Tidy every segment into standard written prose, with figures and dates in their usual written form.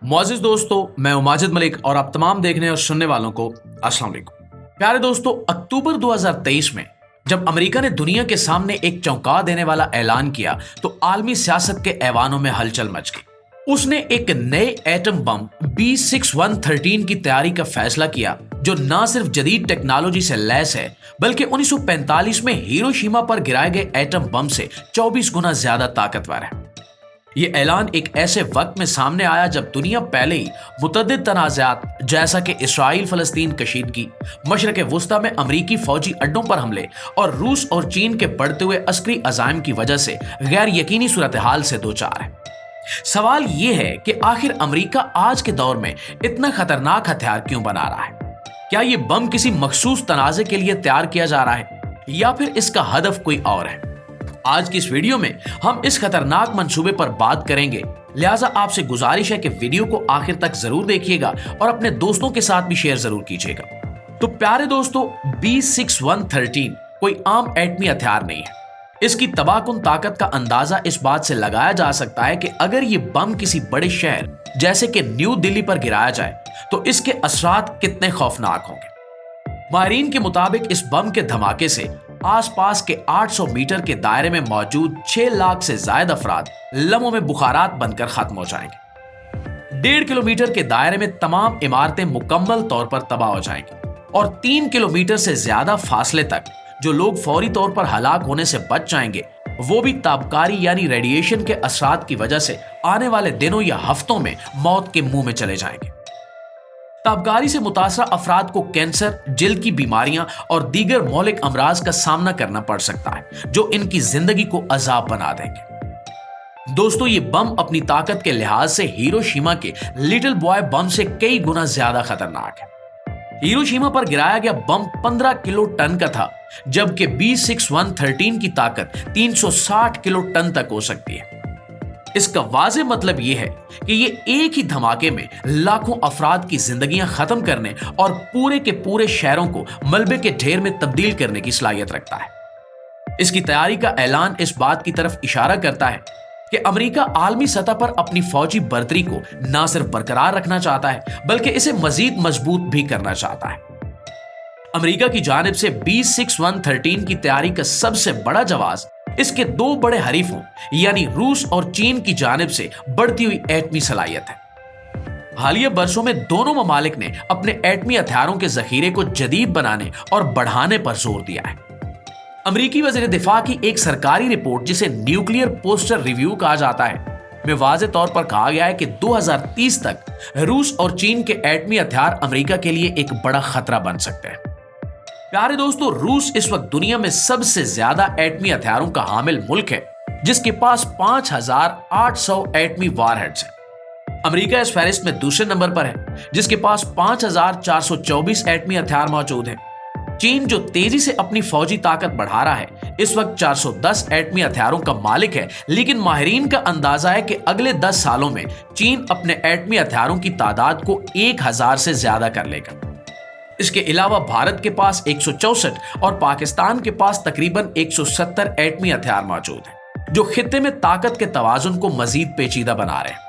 मुआज़िज़ दोस्तों, मैं हूं माजिद मलिक और आप तमाम देखने और सुनने वालों को अस्सलाम वालेकुम। प्यारे दोस्तों, अक्टूबर 2023 में जब अमेरिका ने दुनिया के सामने एक चौंका देने वाला ऐलान किया तो आलमी सियासत के ऐवानों में हलचल मच गई। उसने एक नए एटम बम B6113 की तैयारी का फैसला किया जो न सिर्फ जदीद टेक्नोलॉजी से लैस है बल्कि 1945 में हिरोशिमा पर गिराए गए एटम बम से 24 गुना ज्यादा ताकतवर है। ये ऐलान एक ऐसे वक्त में सामने आया जब दुनिया पहले ही मुतअद्दिद तनाज़ात जैसा कि इसराइल फलस्तीन कशीदगी, मशरक़ वुस्ता में अमरीकी फौजी अड्डों पर हमले और रूस और चीन के बढ़ते हुए अस्करी अज़ाइम की वजह से गैर यकीनी सूरत हाल से दो चार है। सवाल ये है कि आखिर अमरीका आज के दौर में इतना खतरनाक हथियार क्यों बना रहा है? क्या ये बम किसी मखसूस तनाज़े के लिए तैयार किया जा रहा है या फिर इसका हदफ कोई और है? आज की इस वीडियो में हम इस खतरनाक मंसूबे पर बात करेंगे, लिहाजा आपसे गुजारिश है कि वीडियो को आखिर तक जरूर देखिएगा और अपने दोस्तों के साथ भी शेयर जरूर कीजिएगा। तो प्यारे दोस्तों, B6113 कोई आम एटमी हथियार नहीं है। इसकी तबाहकुन ताकत का अंदाजा इस बात से लगाया जा सकता है कि अगर ये बम किसी बड़े शहर जैसे कि न्यू दिल्ली पर गिराया जाए तो इसके असरात कितने खौफनाक होंगे। माहिरीन के मुताबिक इस बम के धमाके से आसपास के 800 मीटर के दायरे में मौजूद 6 लाख से ज्यादा अफराद लम्हों में बुखारात बनकर खत्म हो जाएंगे। 1.5 किलोमीटर के दायरे में तमाम इमारतें मुकम्मल तौर पर तबाह हो जाएंगी और 3 किलोमीटर से ज्यादा फासले तक जो लोग फौरी तौर पर हलाक होने से बच जाएंगे वो भी ताबकारी यानी रेडिएशन के असरात की वजह से आने वाले दिनों या हफ्तों में मौत के मुंह में चले जाएंगे। ताबकारी से मुतासरा अफराद को कैंसर, जिल्द की बीमारियां और दीगर मौलिक अमराज का सामना करना पड़ सकता है जो इनकी जिंदगी को अजाब बना देंगे। दोस्तों, ये बम अपनी ताकत के लिहाज से हिरोशिमा के लिटिल बॉय बम से कई गुना ज्यादा खतरनाक है। हिरोशिमा पर गिराया गया बम 15 किलो टन का था जबकि B6113 की ताकत 360 किलो टन तक हो सकती है। इसका वाज़ेह मतलब यह है कि ये एक ही धमाके में लाखों अफराद की जिंदगियां खत्म करने और पूरे के पूरे शहरों को मलबे के ढेर में तब्दील करने की सलाहियत रखता है। इसकी तैयारी का ऐलान इस बात की तरफ इशारा करता है कि अमेरिका आलमी सतह पर अपनी फौजी बर्तरी को न सिर्फ बरकरार रखना चाहता है बल्कि इसे मजीद मजबूत भी करना चाहता है। अमेरिका की जानिब से B6113 की तैयारी का सबसे बड़ा जवाब इसके दो बड़े हरीफों यानी रूस और चीन की जानिब से बढ़ती हुई एटमी सलाहियत है। हालिया बरसों में दोनों ममालिक ने अपने एटमी हथियारों के जखीरे को जदीद बनाने और बढ़ाने पर जोर दिया है। अमेरिकी वज़ीर दिफा की एक सरकारी रिपोर्ट जिसे न्यूक्लियर पोस्टर रिव्यू कहा जाता है में वाज़ेह तौर पर कहा गया है कि 2030 तक रूस और चीन के एटमी हथियार अमेरिका के लिए एक बड़ा खतरा बन सकते हैं। प्यारे दोस्तों, रूस इस वक्त दुनिया में सबसे ज्यादा एटमी हथियारों का हामिल मुल्क है जिसके पास 5800 एटमी वारहेड्स हैं। अमेरिका इस फहरिस्त में दूसरे नंबर पर है जिसके पास 5424 एटमी हथियार मौजूद हैं। चीन जो तेजी से अपनी फौजी ताकत बढ़ा रहा है इस वक्त 410 एटमी हथियारों का मालिक है, लेकिन माहिरीन का अंदाजा है कि अगले 10 सालों में चीन अपने एटमी हथियारों की तादाद को 1000 से ज्यादा कर लेगा। इसके अलावा भारत के पास 164 और पाकिस्तान के पास तकरीबन 170 एटमी हथियार मौजूद हैं जो खित्ते में ताकत के तवाजुन को मजीद पेचीदा बना रहे हैं।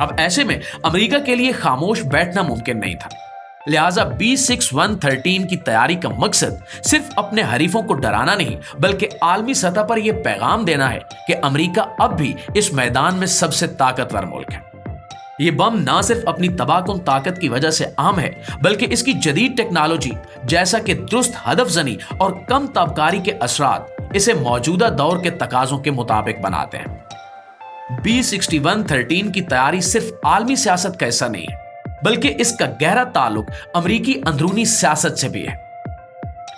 अब ऐसे में अमेरिका के लिए खामोश बैठना मुमकिन नहीं था, लिहाजा B6113 की तैयारी का मकसद सिर्फ अपने हरीफों को डराना नहीं बल्कि आलमी सतह पर यह पैगाम देना है कि अमेरिका अब भी इस मैदान में सबसे ताकतवर मुल्क है। ये बम ना सिर्फ अपनी तबाहकुन ताकत की वजह से आम है बल्कि इसकी जदीद टेक्नोलॉजी जैसा कि दुरुस्त हदफजनी और कम ताबकारी के असरात इसे मौजूदा दौर के तकाजों के मुताबिक बनाते हैं। B6113 की तैयारी सिर्फ आलमी सियासत का हिस्सा नहीं है बल्कि इसका गहरा ताल्लुक अमरीकी अंदरूनी सियासत से भी है।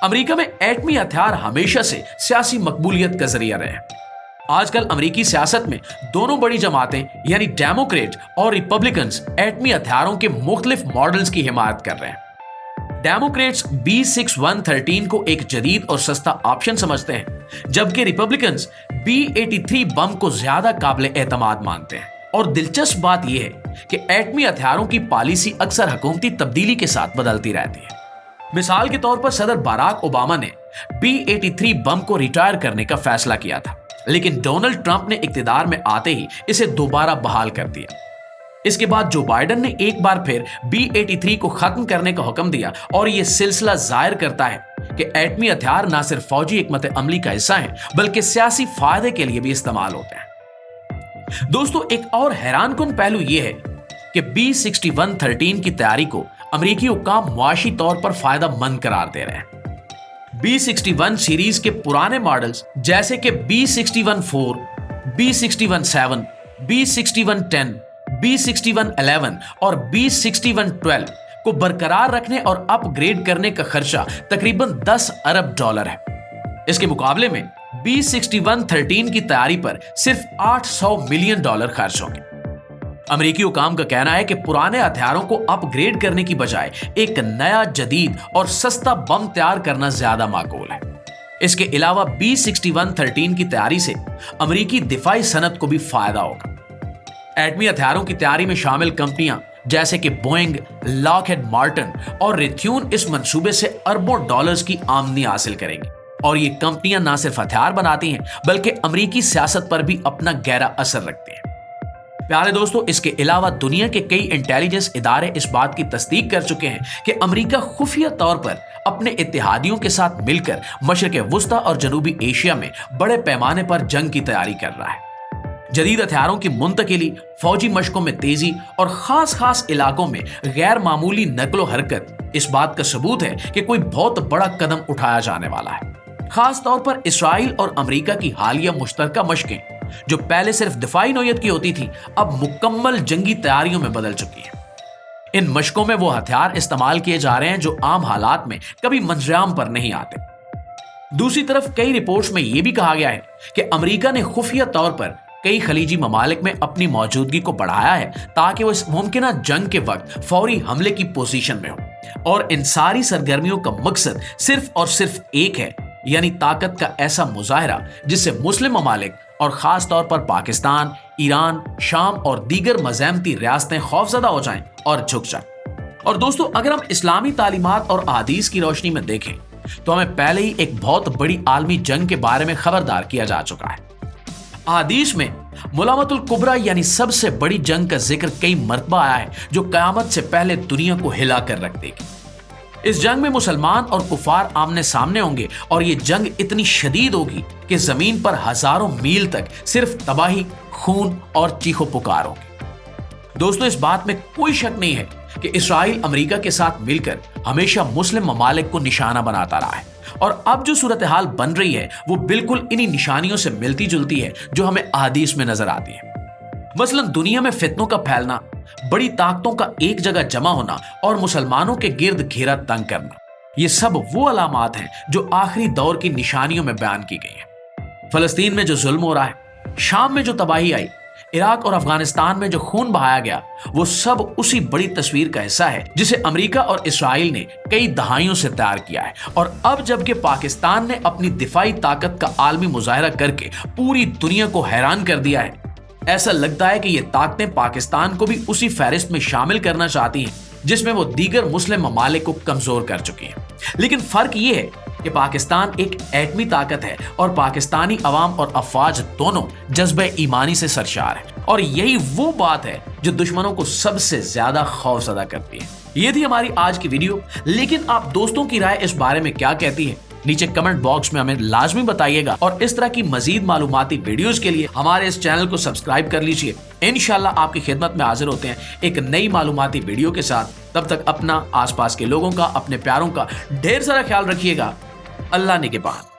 अमरीका में एटमी हथियार हमेशा से सियासी मकबूलियत का जरिया रहे हैं। आजकल अमेरिकी सियासत में दोनों बड़ी जमातें यानी डेमोक्रेट और रिपब्लिकन्स एटमी हथियारों के मुख्तलिफ मॉडल्स की हिमायत कर रहे हैं। डेमोक्रेट्स B6113 को एक जदीद और सस्ता ऑप्शन समझते हैं जबकि रिपब्लिकन्स B83 बम को ज्यादा काबिल एतमाद मानते हैं। और दिलचस्प बात यह है कि एटमी हथियारों की पॉलिसी अक्सर हुकूमती तब्दीली के साथ बदलती रहती है। मिसाल के तौर पर सदर बराक ओबामा ने B83 बम को रिटायर करने का फैसला किया था, लेकिन डोनाल्ड ट्रंप ने इक्तिदार में आते ही इसे दोबारा बहाल कर दिया। इसके बाद जो बाइडेन ने एक बार फिर B-83 को खत्म करने का हुक्म दिया और यह सिलसिला जाहिर करता है कि एटमी हथियार न सिर्फ फौजी हिकमत अमली का हिस्सा हैं बल्कि सियासी फायदे के लिए भी इस्तेमाल होते हैं। दोस्तों, एक और हैरानकुन पहलू यह है कि B-61-13 की तैयारी को अमेरिकी हुक्काम मुआशी तौर पर फायदा मंद करार दे रहे हैं। B-61 सीरीज के पुराने मॉडल्स जैसे कि B-61-4, B-61-7, B-61-10, B-61-11 और B-61-12 को बरकरार रखने और अपग्रेड करने का खर्चा तकरीबन $10 अरब है। इसके मुकाबले में B-61-13 की तैयारी पर सिर्फ $800 मिलियन खर्च होंगे। अमेरिकी हुकाम का कहना है कि पुराने हथियारों को अपग्रेड करने की बजाय एक नया, जदीद और सस्ता बम तैयार करना ज्यादा माकूल है। इसके अलावा B-61-13 की तैयारी से अमेरिकी दिफाई सनत को भी फायदा होगा। एटमी हथियारों की तैयारी में शामिल कंपनियां जैसे कि बोइंग, लॉकहीड मार्टिन और रेथ्यून इस मंसूबे से अरबों डॉलर्स की आमदनी हासिल करेंगी और ये कंपनियां न सिर्फ हथियार बनाती हैं बल्कि अमेरिकी सियासत पर भी अपना गहरा असर रखती हैं। प्यारे दोस्तों, इसके अलावा दुनिया के कई इंटेलिजेंस इदारे इस बात की तस्दीक कर चुके हैं कि अमेरिका खुफिया तौर पर अपने इत्तेहादियों के साथ मिलकर मशरिक़ वुस्ता और जनूबी एशिया में बड़े पैमाने पर जंग की तैयारी कर रहा है। जदीद हथियारों की मुंतकिली, फौजी मशकों में तेजी और खास इलाकों में गैर मामूली नकलो हरकत इस बात का सबूत है कि कोई बहुत बड़ा कदम उठाया जाने वाला है। खास तौर पर इसराइल और अमेरिका की हालिया मुश्तरका मशकें जो पहले सिर्फ दिफाई नौयत की होती थी अब मुकम्मल जंगी तैयारियों में बदल चुकी है। इन मशकों में वो हथियार इस्तेमाल किए जा रहे हैं जो आम हालात में कभी मंजराम पर नहीं आते। दूसरी तरफ कई रिपोर्ट्स में यह भी कहा गया है कि अमेरिका ने खुफिया तौर पर कई खलीजी ममालिक में अपनी मौजूदगी को बढ़ाया है ताकि वो इस मुमकिना जंग के वक्त फौरी हमले की पोजीशन में हो। और इन सारी सरगर्मियों का मकसद सिर्फ और सिर्फ एक है, यानी ताकत का ऐसा मुजाहरा जिससे मुस्लिम ममालिक और खास तौर पर पाकिस्तान, ईरान, शाम और दीगर मज़ाहमती रियासतें खौफजदा हो जाएं और झुक जाएं। और दोस्तों, अगर हम इस्लामी तालीमात और अहादीस की रोशनी में देखें तो हमें पहले ही एक बहुत बड़ी आलमी जंग के बारे में खबरदार किया जा चुका है। अहादीस में मुलामतुल कुबरा यानी सबसे बड़ी जंग का जिक्र कई मरतबा आया है जो कयामत से पहले दुनिया को हिला कर रख देगी। इस जंग में मुसलमान और कुफार आमने सामने होंगे और ये जंग इतनी शदीद होगी कि जमीन पर हजारों मील तक सिर्फ तबाही, खून और चीखो पुकार होगी। दोस्तों, इस बात में कोई शक नहीं है कि इसराइल अमेरिका के साथ मिलकर हमेशा मुस्लिम ममालिक को निशाना बनाता रहा है और अब जो सूरत हाल बन रही है वो बिल्कुल इन्हीं निशानियों से मिलती जुलती है जो हमें अहादीस में नजर आती है। मसलन दुनिया में फितनों का फैलना, बड़ी ताकतों का एक जगह जमा होना और मुसलमानों के गिर्द घेरा तंग करना, ये सब वो अलामात हैं जो आखिरी दौर की निशानियों में बयान की गई हैं। फलस्तीन में जो जुल्म हो रहा है, शाम में जो तबाही आई, इराक और अफगानिस्तान में जो खून बहाया गया, वो सब उसी बड़ी तस्वीर का हिस्सा है जिसे अमेरिका और इसराइल ने कई दहाइयों से तैयार किया है। और अब जबकि पाकिस्तान ने अपनी दिफाई ताकत का आलमी मुजाहरा करके पूरी दुनिया को हैरान कर दिया है, ऐसा लगता है कि ये ताकतें पाकिस्तान को भी उसी फहरिस्त में शामिल करना चाहती हैं जिसमें वो दीगर मुस्लिम ममालिक को कमजोर कर चुकी है। लेकिन फर्क ये है कि पाकिस्तान एक एटमी ताकत है और पाकिस्तानी अवाम और अफवाज दोनों जज्बे ईमानी से सरशार है और यही वो बात है जो दुश्मनों को सबसे ज्यादा खौफजदा करती है। ये थी हमारी आज की वीडियो, लेकिन आप दोस्तों की राय इस बारे में क्या कहती है नीचे कमेंट बॉक्स में हमें लाजमी बताइएगा और इस तरह की मजीद मालूमाती वीडियोस के लिए हमारे इस चैनल को सब्सक्राइब कर लीजिए। इंशाल्लाह आपकी खिदमत में हाजिर होते हैं एक नई मालूमाती वीडियो के साथ। तब तक अपना, आसपास के लोगों का, अपने प्यारों का ढेर सारा ख्याल रखिएगा। अल्लाह निगहबान।